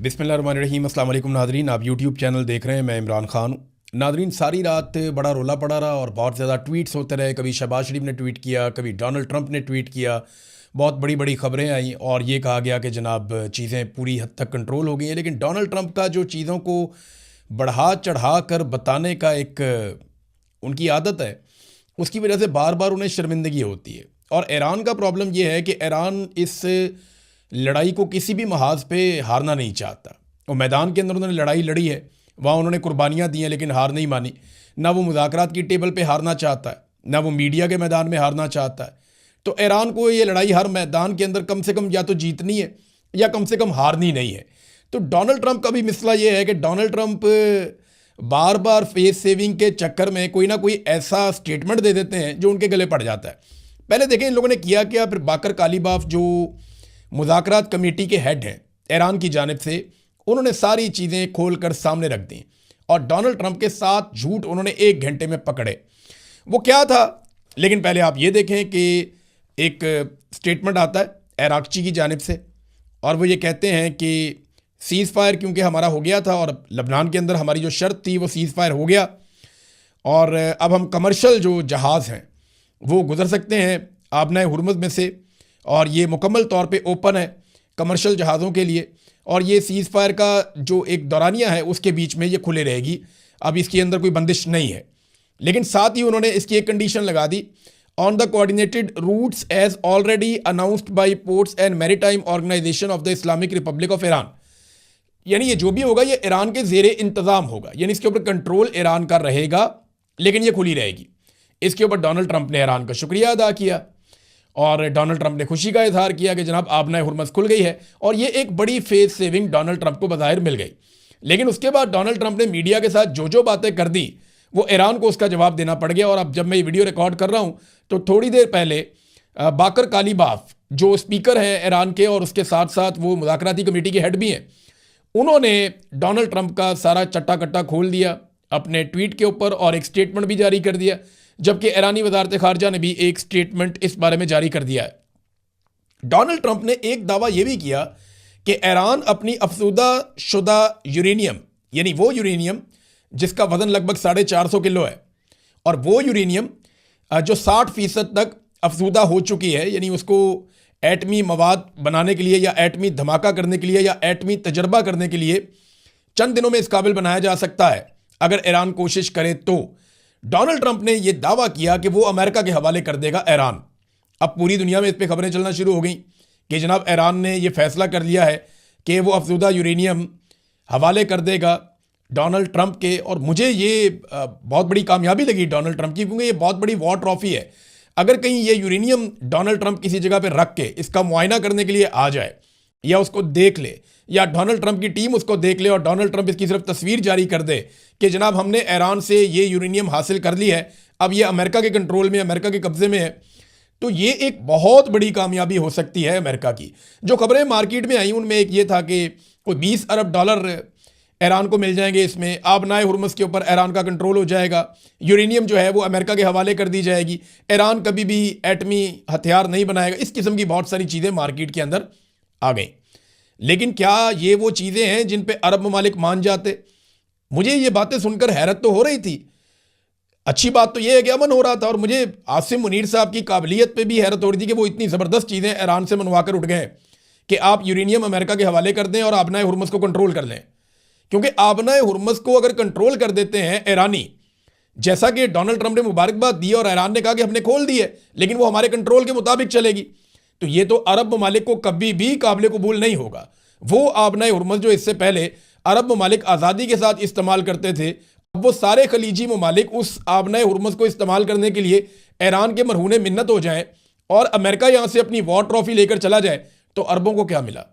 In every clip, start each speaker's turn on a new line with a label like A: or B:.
A: बिस्मिल्लाहिर्रहमानिर्रहीम। अस्सलाम वालेकुम नादरीन, आप यूट्यूब चैनल देख रहे हैं। मैं इमरान खान हूँ। नादरीन, सारी रात बड़ा रोला पड़ा रहा और बहुत ज़्यादा ट्वीट्स होते रहे। कभी शहबाज शरीफ ने ट्वीट किया, कभी डोनाल्ड ट्रंप ने ट्वीट किया, बहुत बड़ी बड़ी खबरें आई और ये कहा गया कि जनाब चीज़ें पूरी हद तक कंट्रोल हो गई हैं। लेकिन डोनाल्ड ट्रंप का जो चीज़ों को बढ़ा चढ़ा कर बताने का एक उनकी आदत है, उसकी वजह से बार बार उन्हें शर्मिंदगी होती है। और ईरान का प्रॉब्लम यह है कि ईरान इस लड़ाई को किसी भी महाज पे हारना नहीं चाहता। और मैदान के अंदर उन्होंने लड़ाई लड़ी है, वहाँ उन्होंने कुर्बानियाँ दी हैं, लेकिन हार नहीं मानी। ना वो मुज़ाकरात की टेबल पे हारना चाहता है, ना वो मीडिया के मैदान में हारना चाहता है। तो ईरान को ये लड़ाई हर मैदान के अंदर कम से कम या तो जीतनी है या कम से कम हारनी नहीं है। तो डोनाल्ड ट्रंप का भी मसला ये है कि डोनाल्ड ट्रंप बार बार फेस सेविंग के चक्कर में कोई ना कोई ऐसा स्टेटमेंट दे देते हैं जो उनके गले पड़ जाता है। पहले देखें इन लोगों ने किया क्या। फिर बाकर कालीबाफ जो मुज़ाकरात कमेटी के हेड हैं ईरान की जानिब से, उन्होंने सारी चीज़ें खोल कर सामने रख दी और डोनाल्ड ट्रंप के साथ झूठ उन्होंने 1 घंटे में पकड़े। वो क्या था, लेकिन पहले आप ये देखें कि एक स्टेटमेंट आता है इराक़ची की जानिब से और वो ये कहते हैं कि सीज़ फायर क्योंकि हमारा हो गया था और लबनान के अंदर हमारी जो शर्त थी वो सीज़ फायर हो गया और अब हम कमर्शियल जो जहाज़ हैं वो गुजर सकते हैं आबनाए हुरमुज़ में से, और ये मुकम्मल तौर पे ओपन है कमर्शियल जहाज़ों के लिए। और ये सीज़ फायर का जो एक दौरानिया है उसके बीच में ये खुले रहेगी, अब इसके अंदर कोई बंदिश नहीं है। लेकिन साथ ही उन्होंने इसकी एक कंडीशन लगा दी, on the coordinated routes as already announced by ports and maritime organization of the Islamic Republic of Iran. यानी ये जो भी होगा ये ईरान के ज़ेरे इंतज़ाम होगा, यानी इसके ऊपर कंट्रोल ईरान का रहेगा, लेकिन ये खुली रहेगी। इसके ऊपर डोनाल्ड ट्रंप ने ईरान का शुक्रिया अदा किया और डोनाल्ड ट्रंप ने खुशी का इजहार किया कि जनाब आबनाए हुरमुज़ खुल गई है, और ये एक बड़ी फेस सेविंग डोनाल्ड ट्रंप को बज़ाहिर मिल गई। लेकिन उसके बाद डोनाल्ड ट्रंप ने मीडिया के साथ जो जो बातें कर दी वो ईरान को उसका जवाब देना पड़ गया। और अब जब मैं ये वीडियो रिकॉर्ड कर रहा हूँ तो थोड़ी देर पहले बाकर कालीबाफ जो स्पीकर हैं ईरान के और उसके साथ साथ वो मुज़ाकराती कमेटी के हेड भी हैं, उन्होंने डोनाल्ड ट्रंप का सारा चट्टा कट्टा खोल दिया अपने ट्वीट के ऊपर और एक स्टेटमेंट भी जारी कर दिया, जबकि ईरानी वज़ारत ख़ारजा ने भी एक स्टेटमेंट इस बारे में जारी कर दिया है। डोनाल्ड ट्रंप ने एक दावा यह भी किया कि ईरान अपनी अफसूदा शुदा यूरेनियम, यानी वो यूरेनियम जिसका वजन लगभग 450 किलो है, और वो यूरेनियम जो 60% तक अफसूदा हो चुकी है, यानी उसको एटमी मवाद बनाने के लिए या एटमी धमाका करने के लिए या एटमी तजर्बा करने के लिए चंद दिनों में इस काबिल बनाया जा सकता है अगर ईरान कोशिश करे तो। डोनाल्ड ट्रंप ने यह दावा किया कि वो अमेरिका के हवाले कर देगा ईरान। अब पूरी दुनिया में इस पर खबरें चलना शुरू हो गई कि जनाब ईरान ने यह फैसला कर लिया है कि वो अफसूदा यूरेनियम हवाले कर देगा डोनाल्ड ट्रंप के। और मुझे ये बहुत बड़ी कामयाबी लगी डोनाल्ड ट्रंप की, क्योंकि ये बहुत बड़ी वॉर ट्रॉफी है। अगर कहीं ये यूरेनियम डोनाल्ड ट्रंप किसी जगह पर रख के इसका मुआयना करने के लिए आ जाए या उसको देख ले या डोनाल्ड ट्रंप की टीम उसको देख ले और डोनाल्ड ट्रंप इसकी सिर्फ तस्वीर जारी कर दे कि जनाब हमने ईरान से ये यूरेनियम हासिल कर ली है, अब ये अमेरिका के कंट्रोल में, अमेरिका के कब्जे में है, तो ये एक बहुत बड़ी कामयाबी हो सकती है अमेरिका की। जो खबरें मार्केट में आई उनमें एक ये था कि कोई $20 अरब ईरान को मिल जाएंगे, इसमें आबनाए हुरमुज़ के ऊपर ईरान का कंट्रोल हो जाएगा, यूरेनियम जो है वो अमेरिका के हवाले कर दी जाएगी, ईरान कभी भी एटमी हथियार नहीं बनाएगा। इस किस्म की बहुत सारी चीज़ें मार्केट के अंदर आ गई। लेकिन क्या ये वो चीज़ें हैं जिन पे अरब ममालिक मान जाते? मुझे ये बातें सुनकर हैरत तो हो रही थी। अच्छी बात तो ये है कि अमन हो रहा था, और मुझे आसिम मुनीर साहब की काबिलियत पे भी हैरत हो रही थी कि वो इतनी ज़बरदस्त चीज़ें ईरान से मनवा कर उठ गए कि आप यूरेनियम अमेरिका के हवाले कर दें और आबनाए हुरमुज़ को कंट्रोल कर लें। क्योंकि आबनाए हुरमुज़ को अगर कंट्रोल कर देते हैं ईरानी, जैसा कि डोनाल्ड ट्रंप ने मुबारकबाद दी और ईरान ने कहा कि हमने खोल दी है लेकिन वो हमारे कंट्रोल के मुताबिक चलेगी, तो ये तो अरब ममालिक को कभी भी काबिल कबूल नहीं होगा। वो आबनाए हुरमुज़ जो इससे पहले अरब ममालिक आज़ादी के साथ इस्तेमाल करते थे, अब वो सारे खलीजी ममालिक उस आबनाए हुरमुज़ को इस्तेमाल करने के लिए ईरान के मरहूने मिन्नत हो जाएं और अमेरिका यहाँ से अपनी वॉर ट्रॉफी लेकर चला जाए, तो अरबों को क्या मिला?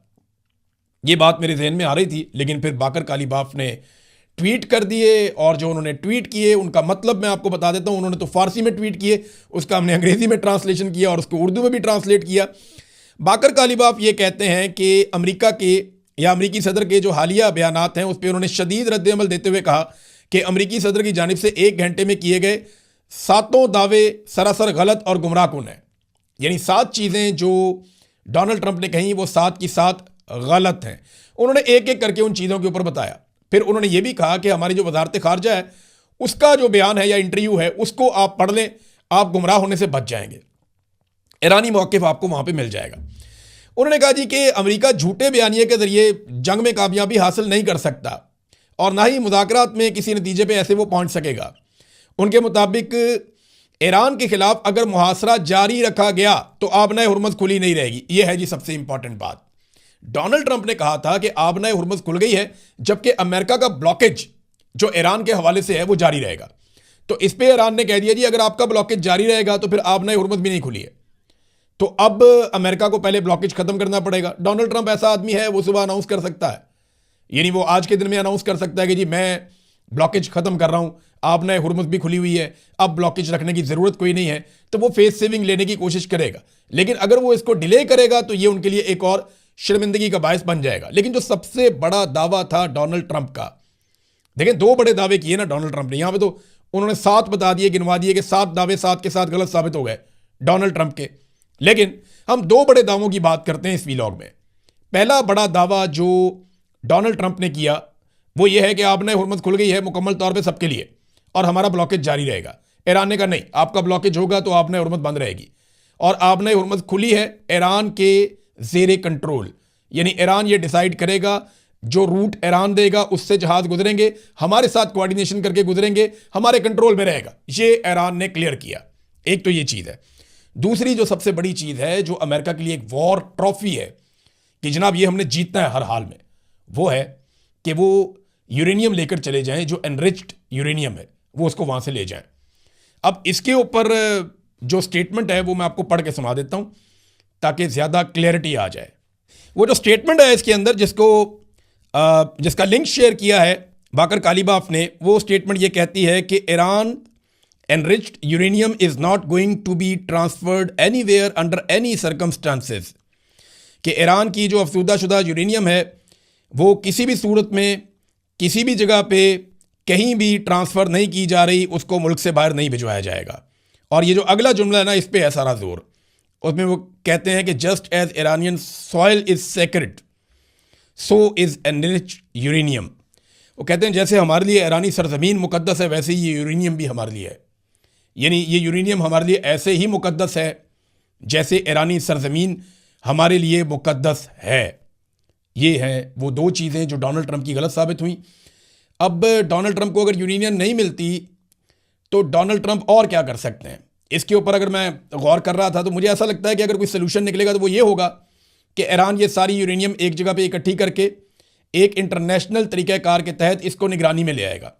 A: ये बात मेरे जहन में आ रही थी। लेकिन फिर बाकर कालीबाफ ने ट्वीट कर दिए, और जो उन्होंने ट्वीट किए उनका मतलब मैं आपको बता देता हूँ। उन्होंने तो फारसी में ट्वीट किए, उसका हमने अंग्रेज़ी में ट्रांसलेशन किया और उसको उर्दू में भी ट्रांसलेट किया। बाकर कालीबाफ ये कहते हैं कि अमेरिका के या अमेरिकी सदर के जो हालिया बयानात हैं उस पर उन्होंने शदीद रद्द-ए-अमल देते हुए कहा कि अमेरिकी सदर की जानिब से 1 घंटे में किए गए 7 दावे सरासर गलत और गुमराह कुन हैं। यानी 7 चीज़ें जो डोनाल्ड ट्रंप ने कही वो 7 की 7 गलत हैं। उन्होंने एक एक करके उन चीज़ों के ऊपर बताया। फिर उन्होंने ये भी कहा कि हमारी जो वजारत खारजा है उसका जो बयान है या इंटरव्यू है उसको आप पढ़ लें, आप गुमराह होने से बच जाएंगे, ईरानी मौक़िफ़ आपको वहाँ पे मिल जाएगा। उन्होंने कहा जी कि अमेरिका झूठे बयानिए के ज़रिए जंग में कामयाबी हासिल नहीं कर सकता और ना ही मुज़ाकरात में किसी नतीजे पे ऐसे वो पहुँच सकेगा। उनके मुताबिक ईरान के खिलाफ अगर मुहासरा जारी रखा गया तो आबनाए हुर्मुज़ खुली नहीं रहेगी। यह है जी सबसे इंपॉर्टेंट बात। डोनाल्ड ट्रंप ने कहा था कि आबनाए हुर्मुज़ खुल गई है, जबकि अमेरिका का ब्लॉकेज जो ईरान के हवाले से है वो जारी रहेगा। तो इस पर ईरान ने कह दिया जी अगर आपका ब्लॉकेज जारी रहेगा तो फिर आबनाए हुर्मुज़ भी नहीं खुली है, तो अब अमेरिका को पहले ब्लॉकेज खत्म करना पड़ेगा। डोनाल्ड ट्रंप ऐसा आदमी है, वो सुबह अनाउंस कर सकता है, यानी वो आज के दिन में अनाउंस कर सकता है कि जी मैं ब्लॉकेज खत्म कर रहा हूं, आपने हुर्मुज़ भी खुली हुई है, अब ब्लॉकेज रखने की जरूरत कोई नहीं है, तो वो फेस सेविंग लेने की कोशिश करेगा। लेकिन अगर वो इसको डिले करेगा तो ये उनके लिए एक और शर्मिंदगी का बायस बन जाएगा। लेकिन जो सबसे बड़ा दावा था डोनाल्ड ट्रंप का, देखें 2 बड़े दावे किए ना डोनाल्ड ट्रंप ने, यहां पे तो उन्होंने 7 बता दिए, गिनवा दिए कि 7 दावे 7 के 7 गलत साबित हो गए डोनाल्ड ट्रंप के। लेकिन हम 2 बड़े दावों की बात करते हैं इस वीलॉग में। पहला बड़ा दावा जो डोनाल्ड ट्रंप ने किया वो ये है कि आपने हुर्मुज़ खुल गई है मुकम्मल तौर पे सबके लिए और हमारा ब्लॉकेज जारी रहेगा। ईरान ने कहा नहीं, आपका ब्लॉकेज होगा तो आपने हुर्मुज़ बंद रहेगी और आपने हुर्मुज़ खुली है ईरान के ज़ेरे कंट्रोल, यानी ईरान ये डिसाइड करेगा, जो रूट ईरान देगा उससे जहाज गुजरेंगे, हमारे साथ कोऑर्डिनेशन करके गुजरेंगे, हमारे कंट्रोल में रहेगा। ये ईरान ने क्लियर किया। एक तो ये चीज़ है। दूसरी जो सबसे बड़ी चीज़ है जो अमेरिका के लिए एक वॉर ट्रॉफी है कि जनाब ये हमने जीतना है हर हाल में, वो है कि वो यूरेनियम लेकर चले जाएं, जो एनरिच्ड यूरेनियम है वो उसको वहाँ से ले जाएं। अब इसके ऊपर जो स्टेटमेंट है वो मैं आपको पढ़ के सुना देता हूँ ताकि ज़्यादा क्लैरिटी आ जाए। वो जो स्टेटमेंट है इसके अंदर जिसका लिंक शेयर किया है बाकर कालीबाफ ने, वो स्टेटमेंट ये कहती है कि Iran enriched uranium is not going to be transferred anywhere under any circumstances, कि ईरान की जो अफसूदाशुदा यूरेनियम है वो किसी भी सूरत में किसी भी जगह पे कहीं भी ट्रांसफ़र नहीं की जा रही, उसको मुल्क से बाहर नहीं भिजवाया जाएगा। और ये जो अगला जुमला है ना, इस पे है सारा जोर। उसमें वो कहते हैं कि just as Iranian soil is sacred so is enriched uranium. वो कहते हैं जैसे हमारे लिए ईरानी सरजमीन मुकद्दस है वैसे ही ये यूरेनियम भी हमारे लिए है, यानी ये यूरेनियम हमारे लिए ऐसे ही मुकद्दस है जैसे ईरानी सरजमीन हमारे लिए मुकद्दस है। ये हैं वो 2 चीज़ें जो डोनाल्ड ट्रंप की गलत साबित हुई। अब डोनाल्ड ट्रंप को अगर यूरेनियम नहीं मिलती तो डोनाल्ड ट्रंप और क्या कर सकते हैं, इसके ऊपर अगर मैं गौर कर रहा था तो मुझे ऐसा लगता है कि अगर कोई सोल्यूशन निकलेगा तो वो ये होगा कि ईरान ये सारी यूरेनियम एक जगह पे इकट्ठी करके एक इंटरनेशनल तरीक़ाकार के तहत इसको निगरानी में ले आएगा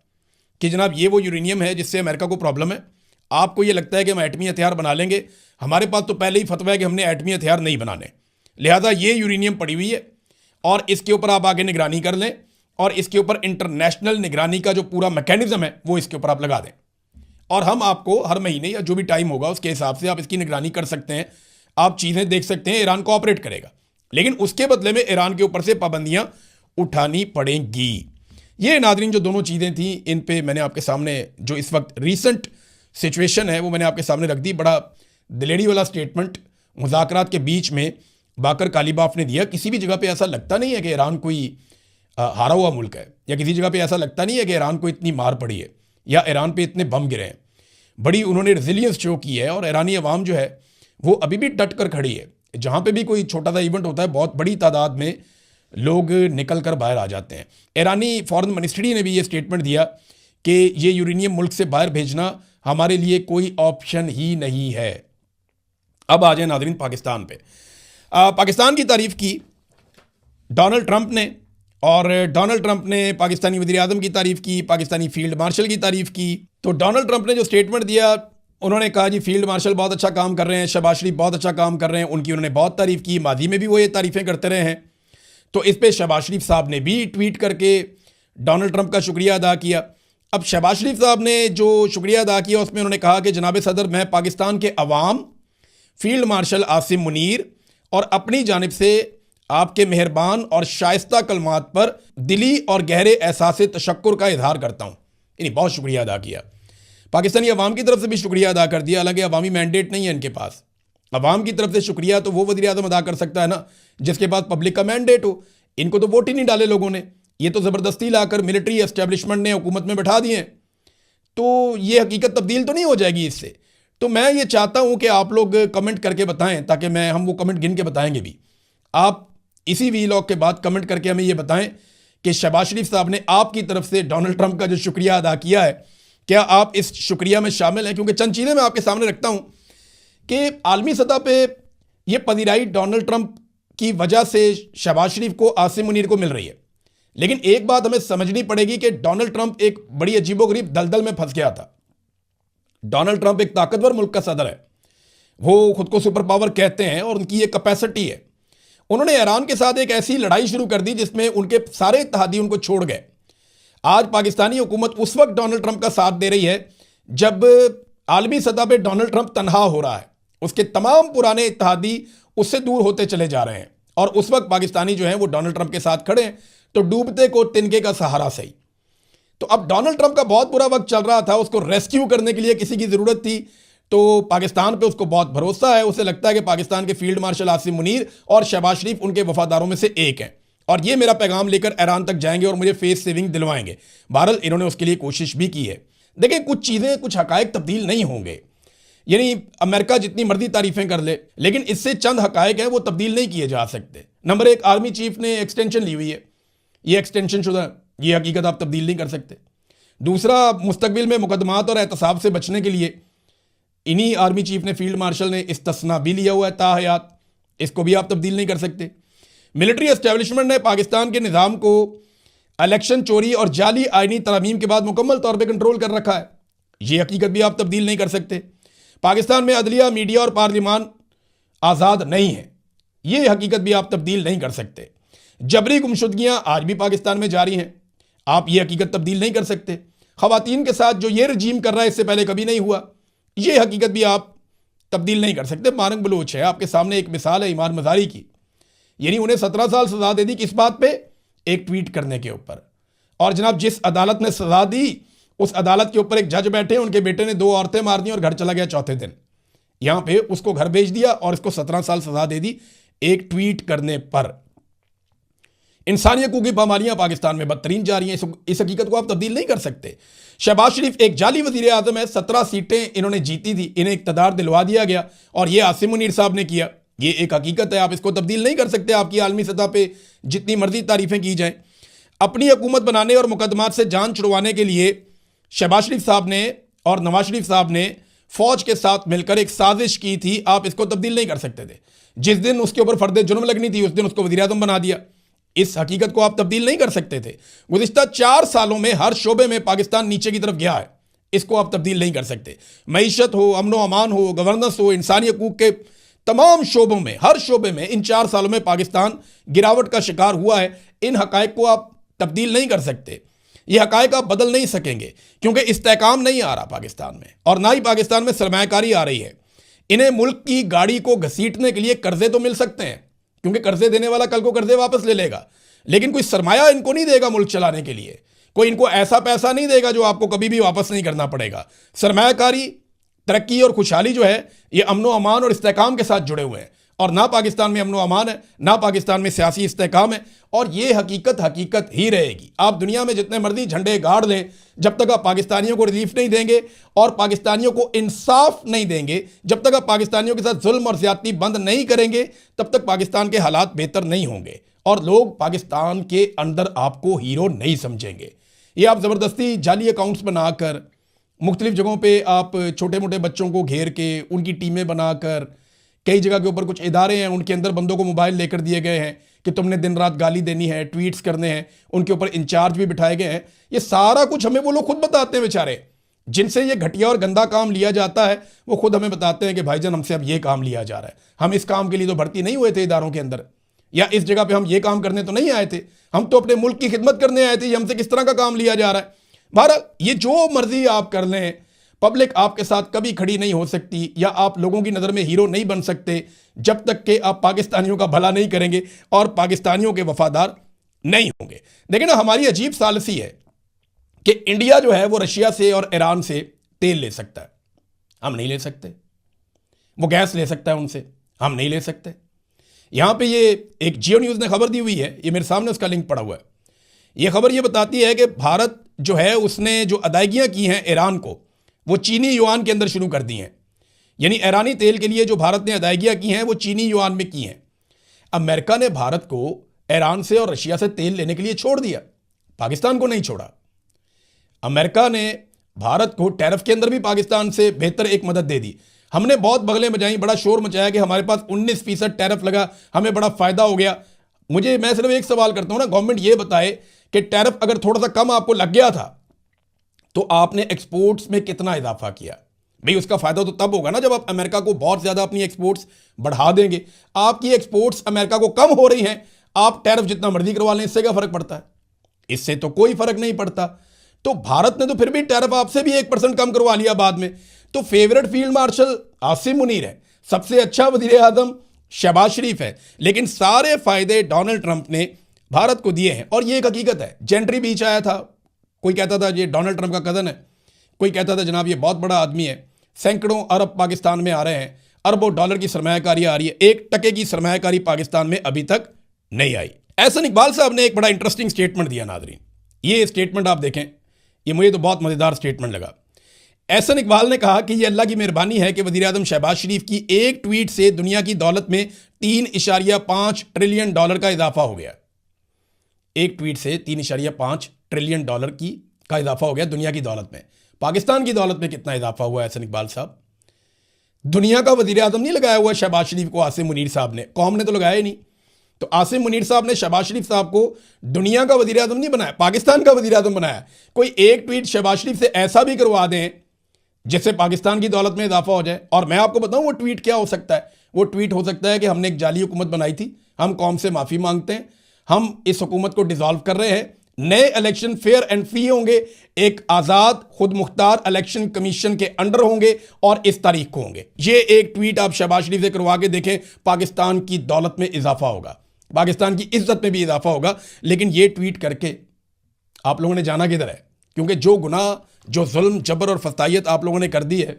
A: कि जनाब ये वो यूरेनियम है जिससे अमेरिका को प्रॉब्लम है, आपको ये लगता है कि हम एटमी हथियार बना लेंगे, हमारे पास तो पहले ही फतवा है कि हमने एटमी हथियार नहीं बनाने, लिहाजा ये यूरेनियम पड़ी हुई है और इसके ऊपर आप आगे निगरानी कर लें और इसके ऊपर इंटरनेशनल निगरानी का जो पूरा मैकेनिज्म है वो इसके ऊपर आप लगा दें और हम आपको हर महीने या जो भी टाइम होगा उसके हिसाब से आप इसकी निगरानी कर सकते हैं, आप चीज़ें देख सकते हैं, ईरान कोऑपरेट करेगा। लेकिन उसके बदले में ईरान के ऊपर से पाबंदियाँ उठानी पड़ेंगी। ये नाज़रीन जो दोनों चीज़ें थी इन पे मैंने आपके सामने जो इस वक्त रीसेंट सिचुएशन है वो मैंने आपके सामने रख दी। बड़ा दिलेरी वाला स्टेटमेंट मुज़ाकरात के बीच में बाकर कालीबाफ ने दिया। किसी भी जगह पे ऐसा लगता नहीं है कि ईरान कोई हारा हुआ मुल्क है, या किसी जगह पे ऐसा लगता नहीं है कि ईरान को इतनी मार पड़ी है या ईरान पे इतने बम गिरे हैं। बड़ी उन्होंने रेजिलियंस शो की है और ईरानी अवाम जो है वो अभी भी डट कर खड़ी है। जहाँ पे भी कोई छोटा सा इवेंट होता है बहुत बड़ी तादाद में लोग निकल कर बाहर आ जाते हैं। ईरानी फॉरेन मिनिस्ट्री ने भी ये स्टेटमेंट दिया कि ये यूरेनियम मुल्क से बाहर भेजना हमारे लिए कोई ऑप्शन ही नहीं है। अब आ जाए नाज़रीन पाकिस्तान पे। पाकिस्तान की तारीफ़ की डोनाल्ड ट्रंप ने, और डोनाल्ड ट्रंप ने पाकिस्तानी वज़ीर-ए-आज़म की तारीफ़ की, पाकिस्तानी फील्ड मार्शल की तारीफ़ की। तो डोनाल्ड ट्रंप ने जो स्टेटमेंट दिया उन्होंने कहा जी फील्ड मार्शल बहुत अच्छा काम कर रहे हैं, शहबाज शरीफ बहुत अच्छा काम कर रहे हैं, उनकी उन्होंने बहुत तारीफ़ की, माजी में भी वो ये तारीफ़ें करते रहे हैं। तो इस पर शहबाज शरीफ साहब ने भी ट्वीट करके डोनाल्ड ट्रंप का शुक्रिया अदा किया। अब शहबाज शरीफ साहब ने जो शुक्रिया अदा किया उसमें उन्होंने कहा कि जनाब सदर, मैं पाकिस्तान के अवाम, फील्ड मार्शल आसिम मुनीर और अपनी जानिब से आपके मेहरबान और शाइस्ता कलमात पर दिली और गहरे एहसास तशक्कुर का इजहार करता हूँ। यानी बहुत शुक्रिया अदा किया, पाकिस्तानी अवाम की तरफ से भी शुक्रिया अदा कर दिया। हालांकि अवामी मैंडेट नहीं है इनके पास, अवाम की तरफ से शुक्रिया तो वो वज़ीर आज़म अदा कर सकता है ना जिसके पास पब्लिक का मैंडेट हो। इनको तो वोट ही नहीं डाले लोगों ने, ये तो ज़बरदस्ती लाकर मिलिट्री एस्टेब्लिशमेंट ने हुकूमत में बैठा दिए, तो ये हकीकत तब्दील तो नहीं हो जाएगी इससे। तो मैं ये चाहता हूं कि आप लोग कमेंट करके बताएं, ताकि हम वो कमेंट गिन के बताएंगे भी। आप इसी वीलॉग के बाद कमेंट करके हमें ये बताएं कि शहबाज शरीफ साहब ने आपकी तरफ से डोनाल्ड ट्रंप का जो शुक्रिया अदा किया है, क्या आप इस शुक्रिया में शामिल हैं? क्योंकि चंद चीज़ें मैं आपके सामने रखता हूं कि आलमी सतह पे ये पजीराई डोनाल्ड ट्रंप की वजह से शहबाज शरीफ को, आसिम मुनीर को मिल रही है। लेकिन एक बात हमें समझनी पड़ेगी कि डोनाल्ड ट्रंप एक बड़ी अजीबोगरीब दलदल में फंस गया था। डोनाल्ड ट्रंप एक ताकतवर मुल्क का सदर है, वो खुद को सुपर पावर कहते हैं और उनकी एक कैपेसिटी है। उन्होंने ईरान के साथ एक ऐसी लड़ाई शुरू कर दी जिसमें उनके सारे इत्तेहादी उनको छोड़ गए। आज पाकिस्तानी हुकूमत उस वक्त डोनाल्ड ट्रंप का साथ दे रही है जब आलमी सतह पर डोनाल्ड ट्रंप तनहा हो रहा है, उसके तमाम पुराने इत्तेहादी उससे दूर होते चले जा रहे हैं, और उस वक्त पाकिस्तानी जो हैं वो डोनाल्ड ट्रंप के साथ खड़े हैं। तो डूबते को तिनके का सहारा सही। तो अब डोनाल्ड ट्रंप का बहुत बुरा वक्त चल रहा था, उसको रेस्क्यू करने के लिए किसी की जरूरत थी, तो पाकिस्तान पे उसको बहुत भरोसा है। उसे लगता है कि पाकिस्तान के फील्ड मार्शल आसिम मुनीर और शहबाज शरीफ उनके वफादारों में से एक हैं, और ये मेरा पैगाम लेकर ईरान तक जाएंगे और मुझे फेस सेविंग दिलवाएंगे। बहरहाल इन्होंने उसके लिए कोशिश भी की है। देखिए, कुछ चीज़ें, कुछ हकायक तब्दील नहीं होंगे, यानी अमेरिका जितनी मर्जी तारीफें कर ले, लेकिन इससे चंद हकायक हैं वो तब्दील नहीं किए जा सकते। नंबर एक, आर्मी चीफ ने एक्सटेंशन ली हुई है, ये एक्सटेंशन शुदा, ये हकीकत आप तब्दील नहीं कर सकते। दूसरा, मुस्तकबिल में मुकदमात और एहतसाब से बचने के लिए इन्हीं आर्मी चीफ ने, फील्ड मार्शल ने इस्तिस्ना भी लिया हुआ है ताहयात, इसको भी आप तब्दील नहीं कर सकते। मिलिट्री एस्टेब्लिशमेंट ने पाकिस्तान के निज़ाम को इलेक्शन चोरी और जाली आइनी तरमीम के बाद मुकम्मल तौर पर कंट्रोल कर रखा है, ये हकीकत भी आप तब्दील नहीं कर सकते। पाकिस्तान में अदलिया, मीडिया और पार्लिमान आज़ाद नहीं है, ये हकीकत भी आप तब्दील नहीं कर सकते। जबरी गुमशुदगियां आज भी पाकिस्तान में जारी हैं, आप ये हकीकत तब्दील नहीं कर सकते। ख़वातीन के साथ जो ये रजीम कर रहा है इससे पहले कभी नहीं हुआ, ये हकीकत भी आप तब्दील नहीं कर सकते। मानक बलूच है, आपके सामने एक मिसाल है ईमान मज़ारी की, यानी उन्हें 17 साल सजा दे दी, किस बात पे? एक ट्वीट करने के ऊपर। और जनाब, जिस अदालत ने सजा दी उस अदालत के ऊपर एक जज बैठे, उनके बेटे ने 2 औरतें मार दी और घर चला गया चौथे दिन। यहां पे उसको घर भेज दिया और इसको 17 साल सजा दे दी एक ट्वीट करने पर। इंसानी हकूक की पामालियां पाकिस्तान में बदतरीन जा रही हैं, इस हकीकत को आप तब्दील नहीं कर सकते। शहबाज शरीफ एक जाली वजीर आजम है, 17 सीटें इन्होंने जीती थी, इन्हें इक़्तिदार दिलवा दिया गया, और ये आसिम मुनीर साहब ने किया, ये एक हकीकत है, आप इसको तब्दील नहीं कर सकते। आपकी आलमी सतह पर जितनी मर्जी तारीफें की जाएं। अपनी हुकूमत बनाने और मुकदमात से जान छुड़वाने के लिए शहबाज शरीफ साहब ने और नवाज शरीफ साहब ने फौज के साथ मिलकर एक साजिश की थी, आप इसको तब्दील नहीं कर सकते थे। जिस दिन उसके ऊपर फर्द जुर्म लगनी थी उस दिन उसको वज़ीर आज़म बना दिया, इस हकीकत को आप तब्दील नहीं कर सकते थे। गुज़िश्ता 4 सालों में हर शोबे में पाकिस्तान नीचे की तरफ गया है, इसको आप तब्दील नहीं कर सकते। मईशत हो, अमन व अमान हो, गवर्नेंस हो, इंसानी हकूक के तमाम शोबों में, हर शोबे में इन 4 सालों में पाकिस्तान गिरावट का शिकार हुआ है। इन हकायक को आप तब्दील नहीं कर सकते, ये हकायक आप बदल नहीं सकेंगे, क्योंकि इस्तेहकाम नहीं आ रहा पाकिस्तान में, और ना ही पाकिस्तान में सरमायाकारी आ रही है। इन्हें मुल्क की गाड़ी को घसीटने के लिए कर्जे तो मिल सकते हैं, क्योंकि कर्जे देने वाला कल को कर्जे वापस ले लेगा, लेकिन कोई सरमाया इनको नहीं देगा मुल्क चलाने के लिए। कोई इनको ऐसा पैसा नहीं देगा जो आपको कभी भी वापस नहीं करना पड़ेगा। सरमायाकारी, तरक्की और खुशहाली जो है ये अमन व अमान और इस्तेहकाम के साथ जुड़े हुए हैं, और ना पाकिस्तान में अमन व अमान है, ना पाकिस्तान में सियासी इस्तेहकाम है, और ये हकीकत ही रहेगी। आप दुनिया में जितने मर्जी झंडे गाड़ लें, जब तक आप पाकिस्तानियों को रिलीफ नहीं देंगे और पाकिस्तानियों को इंसाफ नहीं देंगे, जब तक आप पाकिस्तानियों के साथ जुल्म और ज्यादती बंद नहीं करेंगे, तब तक पाकिस्तान के हालात बेहतर नहीं होंगे, और लोग पाकिस्तान के अंदर आपको हीरो नहीं समझेंगे। ये आप ज़बरदस्ती जाली अकाउंट्स बनाकर, मुख्तलिफ जगहों पर आप छोटे मोटे बच्चों को घेर के, उनकी टीमें बनाकर, कई जगह के ऊपर कुछ इदारे हैं उनके अंदर बंदों को मोबाइल लेकर दिए गए हैं कि तुमने दिन रात गाली देनी है, ट्वीट्स करने हैं, उनके ऊपर इंचार्ज भी बिठाए गए हैं। ये सारा कुछ हमें वो लोग खुद बताते हैं, बेचारे जिनसे ये घटिया और गंदा काम लिया जाता है, वो खुद हमें बताते हैं कि भाईजान हमसे अब ये काम लिया जा रहा है, हम इस काम के लिए तो भर्ती नहीं हुए थे इदारों के अंदर, या इस जगह पर हम ये काम करने तो नहीं आए थे, हम तो अपने मुल्क की खिदमत करने आए थे, ये हमसे किस तरह का काम लिया जा रहा है। भारत, ये जो मर्जी आप कर लें, पब्लिक आपके साथ कभी खड़ी नहीं हो सकती, या आप लोगों की नज़र में हीरो नहीं बन सकते जब तक कि आप पाकिस्तानियों का भला नहीं करेंगे और पाकिस्तानियों के वफादार नहीं होंगे। देखिए ना, हमारी अजीब सालसी है कि इंडिया जो है वो रशिया से और ईरान से तेल ले सकता है, हम नहीं ले सकते। वो गैस ले सकता है उनसे, हम नहीं ले सकते। यहाँ पे ये एक जियो न्यूज़ ने खबर दी हुई है, ये मेरे सामने उसका लिंक पड़ा हुआ है। ये खबर ये बताती है कि भारत जो है उसने जो अदायगियाँ की हैं ईरान को, वो चीनी युआन के अंदर शुरू कर दी हैं। यानी ईरानी तेल के लिए जो भारत ने अदायगियाँ की हैं वो चीनी युआन में की हैं। अमेरिका ने भारत को ईरान से और रशिया से तेल लेने के लिए छोड़ दिया, पाकिस्तान को नहीं छोड़ा। अमेरिका ने भारत को टैरिफ के अंदर भी पाकिस्तान से बेहतर एक मदद दे दी। हमने बहुत बगलें बजाई, बड़ा शोर मचाया कि हमारे पास 19% टैरिफ लगा, हमें बड़ा फायदा हो गया। मैं सिर्फ एक सवाल करता हूं ना, गवर्नमेंट ये बताए कि टैरिफ अगर थोड़ा सा कम आपको लग गया था तो आपने एक्सपोर्ट्स में कितना इजाफा किया? भाई उसका फायदा तो तब होगा ना जब आप अमेरिका को बहुत ज्यादा अपनी एक्सपोर्ट्स बढ़ा देंगे। आपकी एक्सपोर्ट्स अमेरिका को कम हो रही हैं, आप टैरिफ जितना मर्जी करवा लें, इससे क्या फर्क पड़ता है? इससे तो कोई फर्क नहीं पड़ता। तो भारत ने तो फिर भी टैरिफ आपसे भी 1% कम करवा लिया बाद में। तो favourite field marshal Asim Munir है, सबसे अच्छा वजीर आजम शहबाज शरीफ है, लेकिन सारे फायदे डोनाल्ड ट्रंप ने भारत को दिए हैं। और ये एक हकीकत है। जेंट्री बीच आया था, कोई कहता था ये डोनाल्ड ट्रंप का कज़न है, कोई कहता था जनाब ये बहुत बड़ा आदमी है, सैकड़ों अरब पाकिस्तान में आ रहे हैं, अरबों डॉलर की सरमायाकारी आ रही है, 1% की सरमायाकारी पाकिस्तान में अभी तक नहीं आई। एहसन इकबाल साहब ने एक बड़ा इंटरेस्टिंग स्टेटमेंट दिया नाज़रीन, ये स्टेटमेंट आप देखें, ये मुझे तो बहुत मज़ेदार स्टेटमेंट लगा। एहसन इकबाल ने कहा कि ये अल्लाह की मेहरबानी है कि वज़ीर आज़म शहबाज शरीफ की एक ट्वीट से दुनिया की दौलत में 3.5 ट्रिलियन डॉलर का इजाफा हो गया। एक ट्वीट से 3.5 ट्रिलियन डॉलर का इजाफा हो गया दुनिया की दौलत में। पाकिस्तान की दौलत में कितना इजाफा हुआ है एहसन इकबाल साहब? दुनिया का वज़ीर आज़म नहीं लगाया हुआ शहबाज शरीफ को, आसिम मुनीर साहब ने, कौम ने तो लगाया ही नहीं। तो आसिम मुनीर साहब ने शहबाज शरीफ साहब को दुनिया का वज़ीर आज़म नहीं बनाया, पाकिस्तान का वज़ीर आज़म बनाया। कोई एक ट्वीट शहबाज शरीफ से ऐसा भी करवा दें जिससे पाकिस्तान की दौलत में इजाफा हो जाए। और मैं आपको बताऊं वो ट्वीट क्या हो सकता है? वो ट्वीट हो सकता है कि हमने एक जाली हुकूमत बनाई थी, हम कौम से माफ़ी मांगते हैं, हम इस हुकूमत को डिसॉल्व कर रहे हैं, नए इलेक्शन फेयर एंड फ्री होंगे, एक आज़ाद खुद मुख्तार इलेक्शन कमीशन के अंडर होंगे और इस तारीख को होंगे। ये एक ट्वीट आप शहबाज शरीफ से करवा के देखें, पाकिस्तान की दौलत में इजाफा होगा, पाकिस्तान की इज्जत में भी इजाफा होगा। लेकिन ये ट्वीट करके आप लोगों ने जाना किधर है? क्योंकि जो गुनाह, जो जुल्म, जबर और फसाइयत आप लोगों ने कर दी है,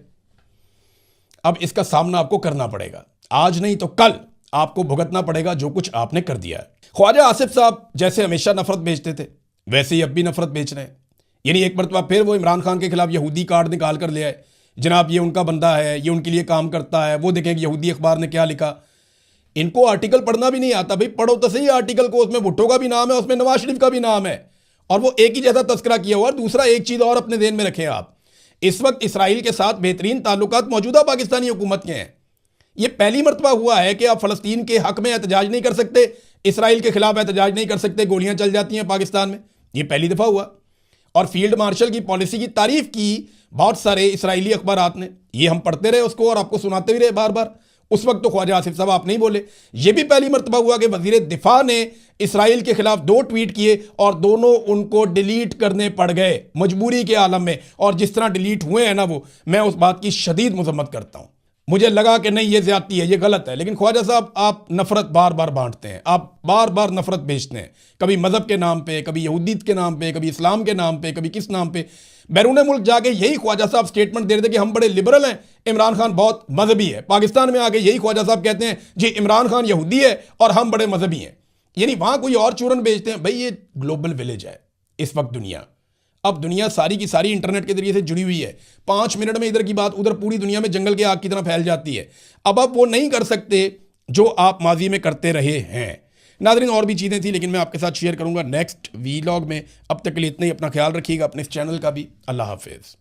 A: अब इसका सामना आपको करना पड़ेगा। आज नहीं तो कल आपको भुगतना पड़ेगा जो कुछ आपने कर दिया है। ख्वाजा आसिफ साहब जैसे हमेशा नफरत बेचते थे, वैसे ही अब भी नफरत बेच रहे हैं। यानी एक मरतबा फिर वो इमरान खान के खिलाफ यहूदी कार्ड निकाल कर ले आए, जनाब ये उनका बंदा है, ये उनके लिए काम करता है, वो देखें कि यहूदी अखबार ने क्या लिखा। इनको आर्टिकल पढ़ना भी नहीं आता, भाई पढ़ो तो सही आर्टिकल को, उसमें भुट्टो का भी नाम है, उसमें नवाज शरीफ का भी नाम है, और वो एक ही जैसा तस्करा किया हुआ। दूसरा एक चीज़ और अपने ध्यान में रखें आप, इस वक्त इसराइल के साथ बेहतरीन ताल्लुकात मौजूदा पाकिस्तानी हुकूमत के हैं। ये पहली मरतबा हुआ है कि आप फ़लस्तीन के हक में एहतजाज नहीं कर सकते, इसराइल के खिलाफ एहतजाज नहीं कर सकते, गोलियां चल जाती हैं पाकिस्तान में। ये पहली दफ़ा हुआ। और फील्ड मार्शल की पॉलिसी की तारीफ की बहुत सारे इसराइली अखबारात ने, ये हम पढ़ते रहे उसको और आपको सुनाते भी रहे बार बार। उस वक्त तो ख्वाजा आसिफ साहब आप नहीं बोले। ये भी पहली मरतबा हुआ कि वजीर दिफा ने इसराइल के खिलाफ 2 ट्वीट किए और दोनों उनको डिलीट करने पड़ गए मजबूरी के आलम में। और जिस तरह डिलीट हुए हैं ना वो, मैं उस बात की शदीद मजम्मत करता हूं। मुझे लगा कि नहीं ये ज्यादती है, ये गलत है। लेकिन ख्वाजा साहब आप नफरत बार बार बांटते हैं, आप बार बार नफरत बेचते हैं, कभी मजहब के नाम पे, कभी यहूदियत के नाम पे, कभी इस्लाम के नाम पे, कभी किस नाम पे। बैरून मुल्क जाके यही ख्वाजा साहब स्टेटमेंट दे रहे थे कि हम बड़े लिबरल हैं, इमरान खान बहुत मजहबी है। पाकिस्तान में आके यही ख्वाजा साहब कहते हैं जी इमरान खान यहूदी है और हम बड़े मजहबी हैं। यानी वहां कोई और चूरन बेचते हैं। भाई ये ग्लोबल विलेज है इस वक्त दुनिया। अब दुनिया सारी की सारी इंटरनेट के जरिए से जुड़ी हुई है। 5 मिनट में इधर की बात उधर पूरी दुनिया में जंगल के आग की तरह फैल जाती है। अब आप वो नहीं कर सकते जो आप माजी में करते रहे हैं। नाज़रीन और भी चीज़ें थी लेकिन मैं आपके साथ शेयर करूंगा नेक्स्ट वीलॉग में। अब तक के लिए इतना ही। अपना ख्याल रखिएगा, अपने इस चैनल का भी। अल्लाह हाफिज़।